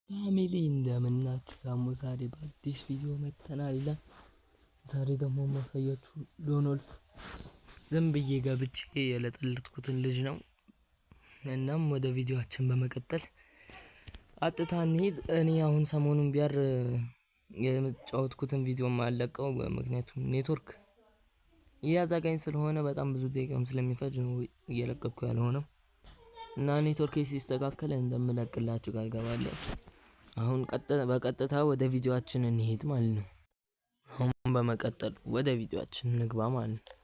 ፋሚሊ እንደምናችሁ ደግሞ ዛሬ በአዲስ ቪዲዮ መጥተናል ይላል። ዛሬ ደግሞ ማሳያችሁ ሎኖልፍ ዝም ብዬ ገብቼ የለጠለጥኩትን ልጅ ነው። እናም ወደ ቪዲዮአችን በመቀጠል አጥታ እንሂድ። እኔ አሁን ሰሞኑን ቢያር የምጫወትኩትን ቪዲዮ ማለቀው ምክንያቱም ኔትወርክ ያዛጋኝ ስለሆነ በጣም ብዙ ደቂቃም ስለሚፈጅ ነው እየለቀቅኩ ያልሆነው እና ኔትወርክ ሲስተካከል እንደምለቅላችሁ ቃል ገባለሁ። አሁን በቀጥታ ወደ ቪዲዮአችን እንሄድ ማለት ነው። አሁን በመቀጠል ወደ ቪዲዮአችን እንግባ ማለት ነው።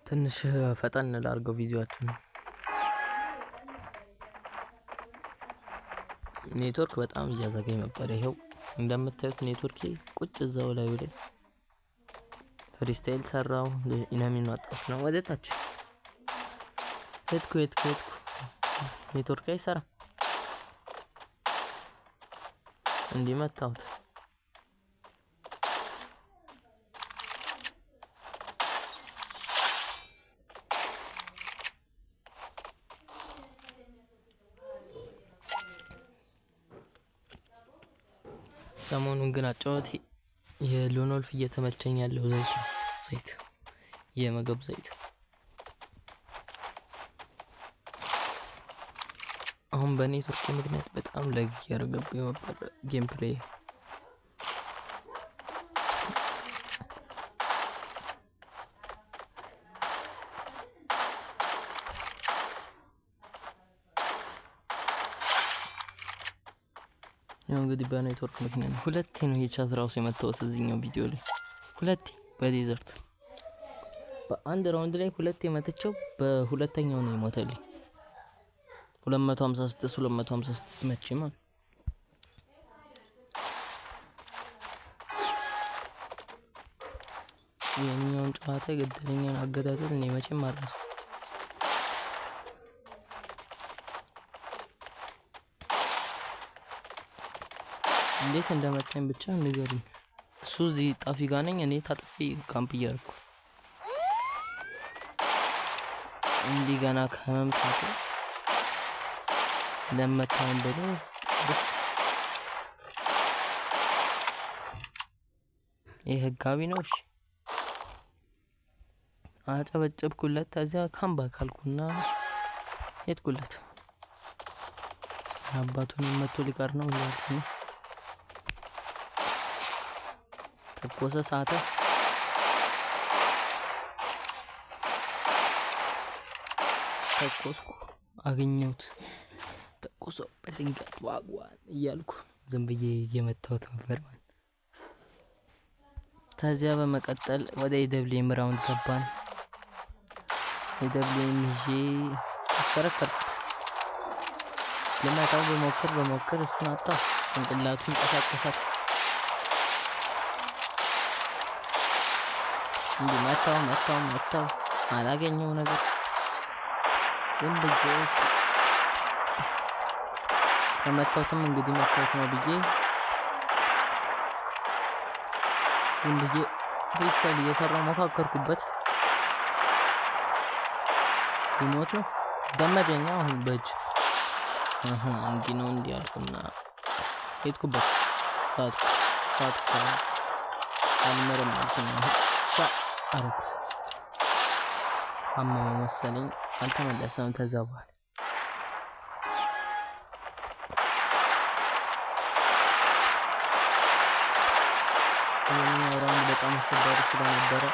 ትንሽ ፈጠን ላድርገው ቪዲዮአችን። ኔትወርክ በጣም እያዘገኝ ነበር። ይሄው እንደምታዩት ኔትወርኬ ቁጭ እዛው ላይ ወደ ፍሪስታይል ሰራው ኢናሚን አጣፍ ነው ወደ ታች ሄድኩ ኔትወርክ አይሰራ እንዲመታውት ሰሞኑን ግን አጫወት የሎኖልፍ እየተመቸኝ ያለው ዘይት የምግብ ዘይት አሁን በኔትወርክ ምክንያት በጣም ላግ ያደረገብኝ ነበር ጌም ፕሌይ። ያው እንግዲህ በኔትወርክ ምክንያት ሁለቴ ነው የቻት ራሱ የመጣሁት እዚህኛው ቪዲዮ ላይ ሁለቴ በዴዘርት በአንድ ራውንድ ላይ ሁለቴ መጥቼው በሁለተኛው ነው የሞተልኝ 256 መቼ ማለት የኛውን ጨዋታ የገደለኛን አገዳደል እኔ መቼም አልረሳም። እንዴት እንደመጣኝ ብቻ ንገሩኝ። እሱ እዚህ ጣፊ ጋር ነኝ እኔ ታጥፌ ካምፕ እያደረኩ እንዲህ ገና ከመምጣቱ ለመታውን ብሎ ይሄ ህጋዊ ነው። እሺ አጨበጨብኩለት። ታዲያ ካምባ ካልኩና ሄድኩለት አባቱን መቶ ሊቀር ነው ያልኩኝ። ተቆሰ ሰዓት ተቆስኩ አገኘሁት ተቆሶ በድንገት ዋጓን እያልኩ ዝም ብዬ እየመታሁት ነበር ማለት። ታዚያ በመቀጠል ወደ ኢደብሊም ራውንድ ገባን። ኢደብሊም ይዤ ተከረከርኩት። ለማታው በሞክር እሱን አጣሁ። እንቅላቱን ተሳቀሳት እንዴ መታው አላገኘው ነገር ዝም ብዬ ከመታውትም እንግዲህ መታውት ነው ብዬ ዝም ብዬ ፍሪስታይል እየሰራሁ መካከርኩበት። ይሞት ነው ደመደኛ አሁን በእጅ እንዲህ ነው እንዲህ አልኩና ሄድኩበት ሳትኩ አልመረም አልኩኝ አረኩት። አማማ መሰለኝ አልተመለሰም ተዛባል። ራውንድ በጣም አስቸጋሪ ስለነበረ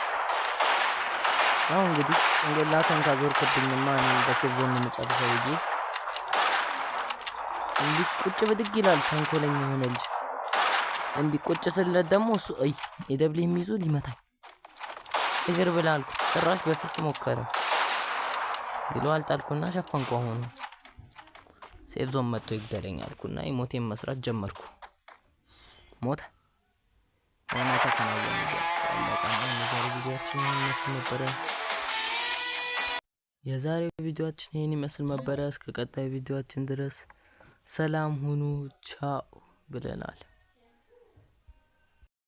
አሁን እንግዲህ ጭንቅላቴን ካዞርክብኝማ እኔ በሴቭ ዞን የምጨርሰው ብዬ እንዲህ ቁጭ ብድግ ይላል። ተንኮለኛ የሆነ ልጅ እንዲህ ቁጭ ስለት ደግሞ እሱ ኢደብሊም ይዞ ሊመታኝ እግር ብላልኩ ጭራሽ በፊስት ሞከረ ግሎ አልጣልኩና ሸፈንኩ። አሁን ሴቭ ዞን መጥቶ ይገደለኝ አልኩና ኢሞቴን መስራት ጀመርኩ። ሞተ እና ተከናወነ። የዛሬው ቪዲዮአችን ይሄን ይመስል ነበር። እስከ ቀጣይ ቪዲዮአችን ድረስ ሰላም ሁኑ ቻው ብለናል።